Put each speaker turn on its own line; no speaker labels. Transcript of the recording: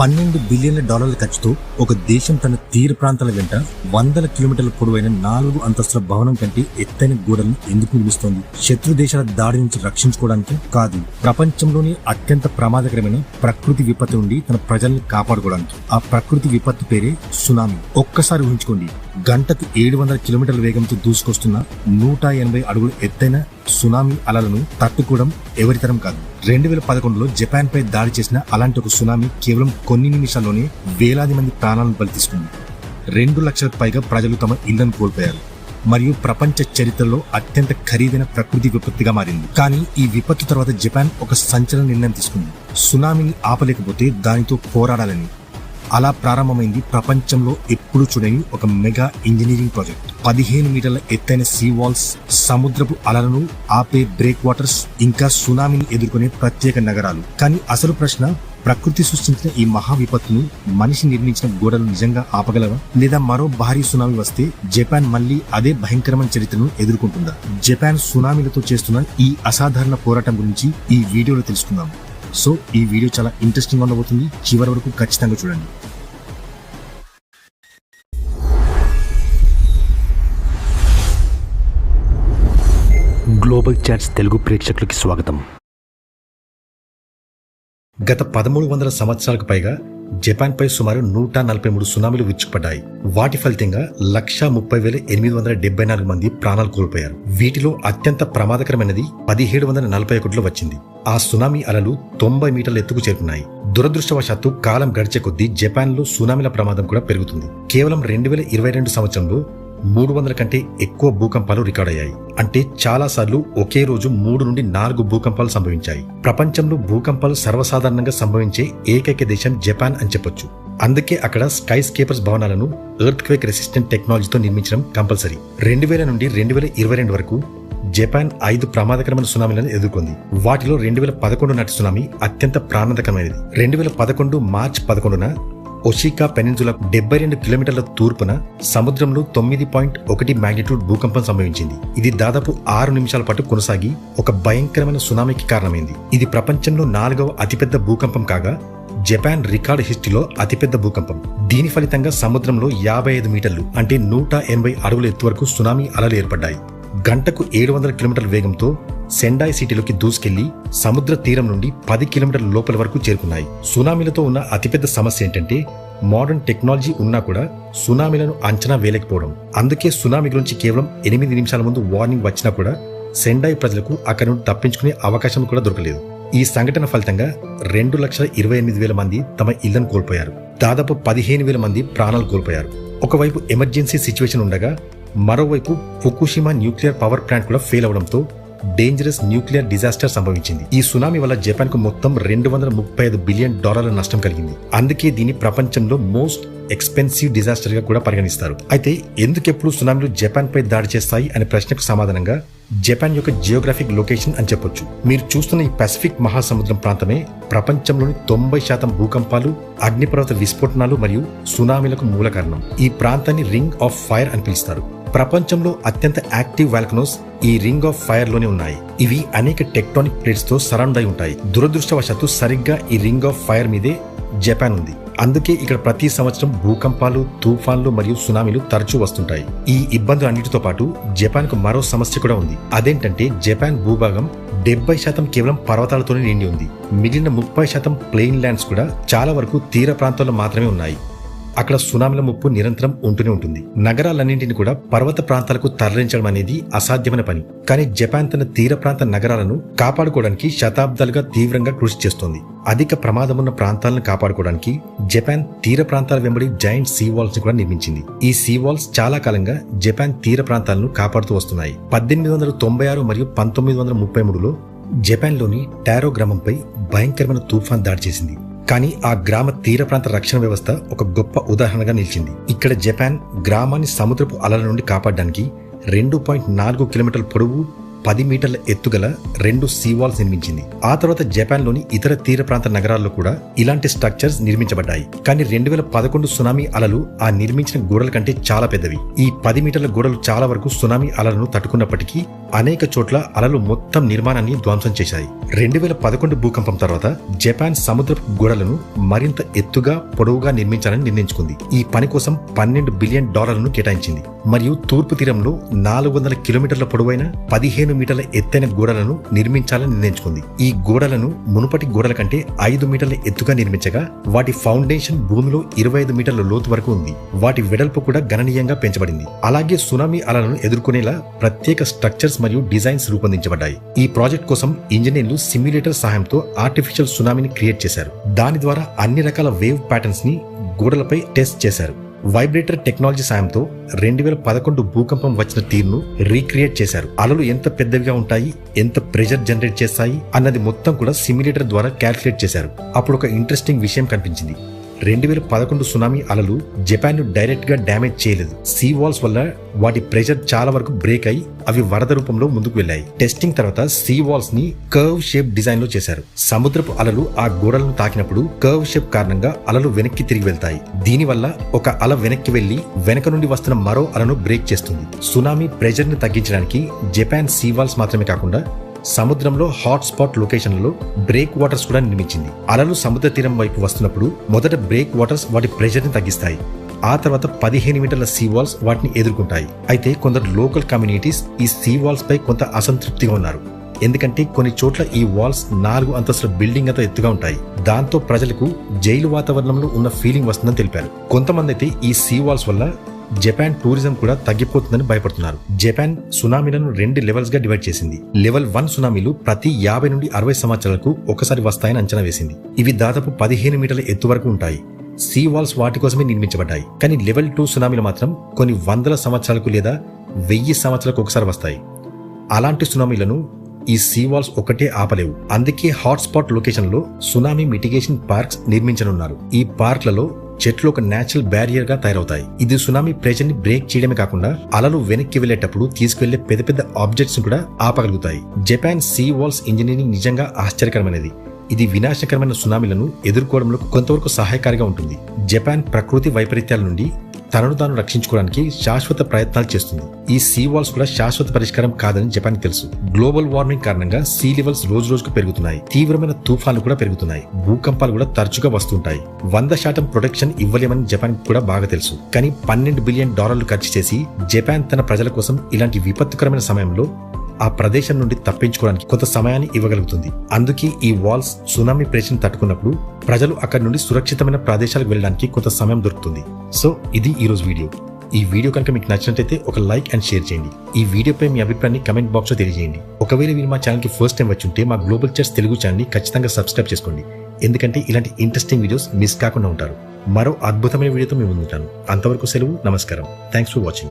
$12 బిలియన్ల ఖర్చుతో ఒక దేశం తన తీర ప్రాంతాల వెంట 100 కిలోమీటర్ల పొడవైన 4 అంతస్తుల భవనం కంటే ఎత్తైన గోడలను ఎందుకు నిర్మిస్తోంది? శత్రు దేశాల దాడి నుంచి రక్షించుకోవడానికి కాదు, ప్రపంచంలోని అత్యంత ప్రమాదకరమైన ప్రకృతి విపత్తు నుండి తన ప్రజల్ని కాపాడుకోవడానికి. ఆ ప్రకృతి విపత్తు పేరే సునామీ. ఒక్కసారి ఊహించుకోండి, గంటకు 700 కిలోమీటర్ల వేగంతో దూసుకొస్తున్న 180 అడుగుల ఎత్తైన సునామీ అలలను తట్టుకోవడం ఎవరితరం కాదు. 2011లో జపాన్ పై దాడి చేసిన అలాంటి ఒక సునామీ కేవలం కొన్ని నిమిషాల్లోనే వేలాది మంది ప్రాణాలను బలి తీసుకుంది. 2 లక్షలకు పైగా ప్రజలు తమ ఇళ్లను కోల్పోయారు మరియు ప్రపంచ చరిత్రలో అత్యంత ఖరీదైన ప్రకృతి విపత్తుగా మారింది. కానీ ఈ విపత్తు తర్వాత జపాన్ ఒక సంచలన నిర్ణయం తీసుకుంది. సునామీని ఆపలేకపోతే దానితో పోరాడాలని. అలా ప్రారంభమైంది ప్రపంచంలో ఎప్పుడు చూడని ఒక మెగా ఇంజనీరింగ్ ప్రాజెక్ట్. 15 మీటర్ల ఎత్తైన సీ వాల్స్, సముద్రపు అలలను ఆపే బ్రేక్ వాటర్స్, ఇంకా సునామీని ఎదుర్కొనే ప్రత్యేక నగరాలు. కానీ అసలు ప్రశ్న, ప్రకృతి సృష్టించిన ఈ మహా విపత్తును మనిషి నిర్మించిన గోడలు నిజంగా ఆపగలవా? లేదా మరో భారీ సునామీ వస్తే జపాన్ మళ్లీ అదే భయంకరమైన చరిత్రను ఎదుర్కొంటుందా? జపాన్ సునామీలతో చేస్తున్న ఈ అసాధారణ పోరాటం గురించి ఈ వీడియోలో తెలుసుకుందాం. సో ఈ వీడియో చాలా ఇంట్రెస్టింగ్ గా ఉండబోతుంది. చివరి వరకు ఖచ్చితంగా చూడండి.
గ్లోబల్ చాట్స్ తెలుగు ప్రేక్షకులకి స్వాగతం.
గత 1300 సంవత్సరాలకు పైగా జపాన్ పై సుమారు 143 సునామీలు విరుచుకుపడ్డాయి. వాటి ఫలితంగా 130,874 మంది ప్రాణాలు కోల్పోయారు. వీటిలో అత్యంత ప్రమాదకరమైనది 1741లో వచ్చింది. ఆ సునామీ అలలు 90 మీటర్ల ఎత్తుకు చేరుకున్నాయి. దురదృష్టవశాత్తు కాలం గడిచే కొద్దీ జపాన్ లో సునామీల ప్రమాదం కూడా పెరుగుతుంది. కేవలం 2022 సంవత్సరంలో 300 కంటే ఎక్కువ భూకంపాలు రికార్డయ్యాయి. అంటే చాలా సార్లు ఒకే రోజు 3 నుండి 4 భూకంపాలు సంభవించాయి. ప్రపంచంలో భూకంపాలు సర్వసాధారణంగా సంభవించే ఏకైక దేశం జపాన్ అని చెప్పొచ్చు. అందుకే అక్కడ స్కై స్కేపర్స్ భవనాలను ఎర్త్ క్వేక్ రెసిస్టెంట్ టెక్నాలజీతో నిర్మించడం కంపల్సరీ. 2000 నుండి 2022 వరకు జపాన్ 5 ప్రమాదకరమైన సునామీలను ఎదుర్కొంది. వాటిలో 2011 నాటి సునామీ అత్యంత ప్రాణాంతకమైనది. 2011 మార్చి 11న ఒషికా పెనిన్సులా 72 కిలోమీటర్ల తూర్పున సముద్రంలో 9.1 మాగ్నిట్యూడ్ భూకంపం సంభవించింది. ఇది దాదాపు 6 నిమిషాల పాటు కొనసాగి ఒక భయంకరమైన సునామీకి కారణమైంది. ఇది ప్రపంచంలో 4వ అతిపెద్ద భూకంపం కాగా జపాన్ రికార్డ్ హిస్టరీలో అతిపెద్ద భూకంపం. దీని ఫలితంగా సముద్రంలో 55 మీటర్లు అంటే 180 అడుగుల ఎత్తు వరకు సునామీ అలలు ఏర్పడ్డాయి. గంటకు 700 కిలోమీటర్ల వేగంతో సెండాయ్ సిటీలోకి దూసుకెళ్లి సముద్ర తీరం నుండి 10 కిలోమీటర్ల లోపల వరకు చేరుకున్నాయి. సునామీలతో ఉన్న అతిపెద్ద సమస్య ఏంటంటే మోడర్న్ టెక్నాలజీ ఉన్నా కూడా సునామీలను అంచనా వేయలేకపోవడం. అందుకే సునామీ గురించి కేవలం 8 నిమిషాల ముందు వార్నింగ్ వచ్చినా కూడా సెండాయ్ ప్రజలకు అక్కడి నుండి తప్పించుకునే అవకాశం కూడా దొరకలేదు. ఈ సంఘటన ఫలితంగా 2,28,000 మంది తమ ఇళ్లను కోల్పోయారు. దాదాపు 15,000 మంది ప్రాణాలు కోల్పోయారు. ఒకవైపు ఎమర్జెన్సీ సిచ్యువేషన్ ఉండగా మరోవైపు ఫుకుషిమా న్యూక్లియర్ పవర్ ప్లాంట్ కూడా ఫెయిల్ అవడంతో డేంజరస్ న్యూక్లియర్ డిజాస్టర్ సంభవించింది. ఈ సునామీ వల్ల జపాన్ కు మొత్తం $235 బిలియన్ నష్టం కలిగింది. అందుకే దీన్ని ప్రపంచంలో మోస్ట్ ఎక్స్పెన్సివ్ డిజాస్టర్ గా కూడా పరిగణిస్తారు. అయితే ఎందుకెప్పుడు సునామీలు జపాన్ పై దాడి చేస్తాయి అనే ప్రశ్నకు సమాధానంగా జపాన్ యొక్క జియోగ్రాఫిక్ లొకేషన్ అని చెప్పొచ్చు. మీరు చూస్తున్న ఈ పసిఫిక్ మహాసముద్రం ప్రాంతమే ప్రపంచంలోని 90% భూకంపాలు, అగ్నిపర్వత విస్ఫోటనాలు మరియు సునామీలకు మూల కారణం. ఈ ప్రాంతాన్ని రింగ్ ఆఫ్ ఫైర్ అని పిలుస్తారు. ప్రపంచంలో అత్యంత యాక్టివ్ వాల్కనోస్ ఈ రింగ్ ఆఫ్ ఫైర్ లోనే ఉన్నాయి. ఇవి అనేక టెక్టానిక్ ప్లేట్స్ తో సరౌండ్ అయి ఉంటాయి. దురదృష్టవశాత్తు సరిగ్గా ఈ రింగ్ ఆఫ్ ఫైర్ మీదే జపాన్ ఉంది. అందుకే ఇక్కడ ప్రతి సంవత్సరం భూకంపాలు, తుఫాన్లు మరియు సునామీలు తరచూ వస్తుంటాయి. ఈ ఇబ్బందులన్నిటితో పాటు జపాన్ కు మరో సమస్య కూడా ఉంది. అదేంటంటే జపాన్ భూభాగం 70% కేవలం పర్వతాలతోనే నిండి ఉంది. మిగిలిన 30% ప్లెయిన్ ల్యాండ్స్ కూడా చాలా వరకు తీర ప్రాంతాల్లో మాత్రమే ఉన్నాయి. అక్కడ సునామీల ముప్పు నిరంతరం ఉంటూనే ఉంటుంది. నగరాలన్నింటినీ కూడా పర్వత ప్రాంతాలకు తరలించడం అనేది అసాధ్యమైన పని. కానీ జపాన్ తన తీర ప్రాంత నగరాలను కాపాడుకోవడానికి శతాబ్దాలుగా తీవ్రంగా కృషి చేస్తోంది. అధిక ప్రమాదమున్న ప్రాంతాలను కాపాడుకోవడానికి జపాన్ తీర ప్రాంతాల వెంబడి జైంట్ సీ వాల్స్ ని కూడా నిర్మించింది. ఈ సీ వాల్స్ చాలా కాలంగా జపాన్ తీర ప్రాంతాలను కాపాడుతూ వస్తున్నాయి. 1896 మరియు 1933లో జపాన్ లోని టారో గ్రామంపై భయంకరమైన తుఫాన్ దాడి చేసింది. కానీ ఆ గ్రామ తీర ప్రాంత రక్షణ వ్యవస్థ ఒక గొప్ప ఉదాహరణగా నిలిచింది. ఇక్కడ జపాన్ గ్రామాన్ని సముద్రపు అలల నుండి కాపాడడానికి 2.4 కిలోమీటర్ల పొడవు 10 మీటర్ల ఎత్తుగల 2 సీ వాల్స్ నిర్మించింది. ఆ తర్వాత జపాన్లోని ఇతర తీర ప్రాంత నగరాల్లో కూడా ఇలాంటి స్ట్రక్చర్స్ నిర్మించబడ్డాయి. కానీ 2011 సునామీ అలలు ఆ నిర్మించిన గోడల కంటే చాలా పెద్దవి. ఈ 10 మీటర్ల గోడలు చాలా వరకు సునామీ అలలను తట్టుకున్నప్పటికీ అనేక చోట్ల అలలు మొత్తం నిర్మాణాన్ని ధ్వంసం చేశాయి. 2011 భూకంపం తర్వాత జపాన్ సముద్రపు గోడలను మరింత ఎత్తుగా పొడవుగా నిర్మించాలని నిర్ణయించుకుంది. ఈ పని కోసం $12 బిలియన్ కేటాయించింది మరియు తూర్పు తీరంలో 400 కిలోమీటర్ల పొడవైన 15 మీటర్ల ఎత్తైన గోడలను నిర్మించాలని నిర్ణయించుకుంది. ఈ గోడలను మునుపటి గోడల కంటే 5 మీటర్ల ఎత్తుగా నిర్మించగా వాటి ఫౌండేషన్ భూమిలో 25 మీటర్ల లోతు వరకు ఉంది. వాటి వెడల్పు కూడా గణనీయంగా పెంచబడింది. అలాగే సునామీ అలలను ఎదుర్కొనేలా ప్రత్యేక స్ట్రక్చర్స్ మరియు డిజైన్స్ రూపొందించబడ్డాయి. ఈ ప్రాజెక్ట్ కోసం ఇంజనీర్లు సిమ్యులేటర్ సహాయంతో ఆర్టిఫిషియల్ సునామీని క్రియేట్ చేశారు. దాని ద్వారా అన్ని రకాల వేవ్ ప్యాటర్న్స్ ని గోడలపై టెస్ట్ చేశారు. వైబ్రేటర్ టెక్నాలజీ సాయంతో 2011 భూకంపం వచ్చిన తీరును రీక్రియేట్ చేశారు. అలలు ఎంత పెద్దవిగా ఉంటాయి, ఎంత ప్రెషర్ జనరేట్ చేస్తాయి అన్నది మొత్తం కూడా సిమ్యులేటర్ ద్వారా క్యాల్కులేట్ చేశారు. అప్పుడు ఒక ఇంట్రెస్టింగ్ విషయం కనిపించింది. 2011 సునామీ అలలు జపాన్ ను డైరెక్ట్ గా డ్యామేజ్ చేయలేదు. సీ వాల్స్ వల్ల వాటి ప్రెషర్ చాలా వరకు బ్రేక్ అయి అవి వరద రూపంలో ముందుకు వెళ్లాయి. టెస్టింగ్ తర్వాత సీ వాల్స్ ని కర్వ్ షేప్ డిజైన్ లో చేశారు. సముద్రపు అలలు ఆ గోడలను తాకినప్పుడు కర్వ్ షేప్ కారణంగా అలలు వెనక్కి తిరిగి వెళ్తాయి. దీనివల్ల ఒక అల వెనక్కి వెళ్లి వెనక నుండి వస్తున్న మరో అలను బ్రేక్ చేస్తుంది. సునామీ ప్రెషర్ ని తగ్గించడానికి జపాన్ సీ వాల్స్ మాత్రమే కాకుండా సముద్రంలో హాట్ స్పాట్ లొకేషన్లలో బ్రేక్ వాటర్స్ కూడా నిర్మించింది. అలలు సముద్ర తీరం వైపు వస్తున్నప్పుడు మొదట బ్రేక్ వాటర్స్ వాటి ప్రెషర్ ని తగ్గిస్తాయి. ఆ తర్వాత 15 మీటర్ల సీ వాల్స్ వాటిని ఎదుర్కొంటాయి. అయితే కొందరు లోకల్ కమ్యూనిటీస్ ఈ సీ వాల్స్ పై కొంత అసంతృప్తిగా ఉన్నారు. ఎందుకంటే కొన్ని చోట్ల ఈ వాల్స్ 4 అంతస్తుల బిల్డింగ్ అంత ఎత్తుగా ఉంటాయి. దాంతో ప్రజలకు జైలు వాతావరణంలో ఉన్న ఫీలింగ్ వస్తుందని తెలిపారు. కొంతమంది అయితే ఈ సీ వాల్స్ వల్ల జపాన్ టూరిజం కూడా తగ్గిపోతుందని భయపడుతున్నారు. జపాన్ సునామీలను 2 లెవెల్స్ గా డివైడ్ చేసింది. లెవెల్ 1 సునామీలు ప్రతి 50 నుండి 60 సంవత్సరాలకు ఒకసారి వస్తాయని అంచనా వేసింది. ఇవి దాదాపు 15 మీటర్ల ఎత్తు వరకు ఉంటాయి. సీ వాల్స్ వాటి కోసమే నిర్మించబడ్డాయి. కానీ లెవెల్ 2 సునామీలు మాత్రం కొన్ని వందల సంవత్సరాలకు లేదా 1000 సంవత్సరాలకు ఒకసారి వస్తాయి. అలాంటి సునామీలను ఈ సీ వాల్స్ ఒకటే ఆపలేవు. అందుకే హాట్ స్పాట్ లొకేషన్ లో సునామీ మిటిగేషన్ పార్క్స్ నిర్మించనున్నారు. ఈ పార్క్లలో చెట్లు ఒక నేచురల్ బ్యారియర్ గా తయారవుతాయి. ఇది సునామీ ప్రెషర్ ని బ్రేక్ చేయడమే కాకుండా అలలు వెనక్కి వెళ్లేటప్పుడు తీసుకెళ్లే పెద్ద పెద్ద ఆబ్జెక్ట్స్ ను కూడా ఆపగలుగుతాయి. జపాన్ సీ వాల్స్ ఇంజనీరింగ్ నిజంగా ఆశ్చర్యకరమైనది. ఇది వినాశకరమైన సునామీలను ఎదుర్కోవడంలో కొంతవరకు సహాయకారిగా ఉంటుంది. జపాన్ ప్రకృతి వైపరీత్యాల నుండి తనను తాను రక్షించుకోవడానికి శాశ్వత ప్రయత్నాలు చేస్తుంది. ఈ సీ వాల్స్ కూడా శాశ్వత పరిష్కారం కాదని జపాన్ తెలుసు. గ్లోబల్ వార్మింగ్ కారణంగా సీ లెవెల్స్ రోజు రోజుకు పెరుగుతున్నాయి. తీవ్రమైన తుఫాన్లు కూడా పెరుగుతున్నాయి. భూకంపాలు కూడా తరచుగా వస్తుంటాయి. 100% ప్రొటెక్షన్ ఇవ్వలేమని జపాన్ కూడా బాగా తెలుసు. కానీ $12 బిలియన్ ఖర్చు చేసి జపాన్ తన ప్రజల కోసం ఇలాంటి విపత్తుకరమైన సమయంలో ఆ ప్రదేశం నుండి తప్పించుకోవడానికి కొంత సమయాన్ని ఇవ్వగలుగుతుంది. అందుకే ఈ వాల్స్ సునామీ ప్రెషర్ తట్టుకున్నప్పుడు ప్రజలు అక్కడి నుండి సురక్షితమైన ప్రదేశాలకు వెళ్ళడానికి కొంత సమయం దొరుకుతుంది. సో ఇది ఈ రోజు వీడియో. ఈ వీడియో కనుక మీకు నచ్చినట్లయితే ఒక లైక్ అండ్ షేర్ చేయండి. ఈ వీడియోపై మీ అభిప్రాయాన్ని కమెంట్ బాక్స్ లో తెలియజేయండి. ఒకవేళ మీరు మా ఛానల్ కి ఫస్ట్ టైం వచ్చి ఉంటే మా గ్లోబల్ చర్చ్ తెలుగు ఛానల్ ని ఖచ్చితంగా సబ్స్క్రైబ్ చేసుకోండి. ఎందుకంటే ఇలాంటి ఇంట్రెస్టింగ్ వీడియోస్ మిస్ కాకుండా ఉంటారు. మరో అద్భుతమైన వీడియోతో మేము ముందుంటాను. అంతవరకు సెలవు. నమస్కారం. Thanks for watching.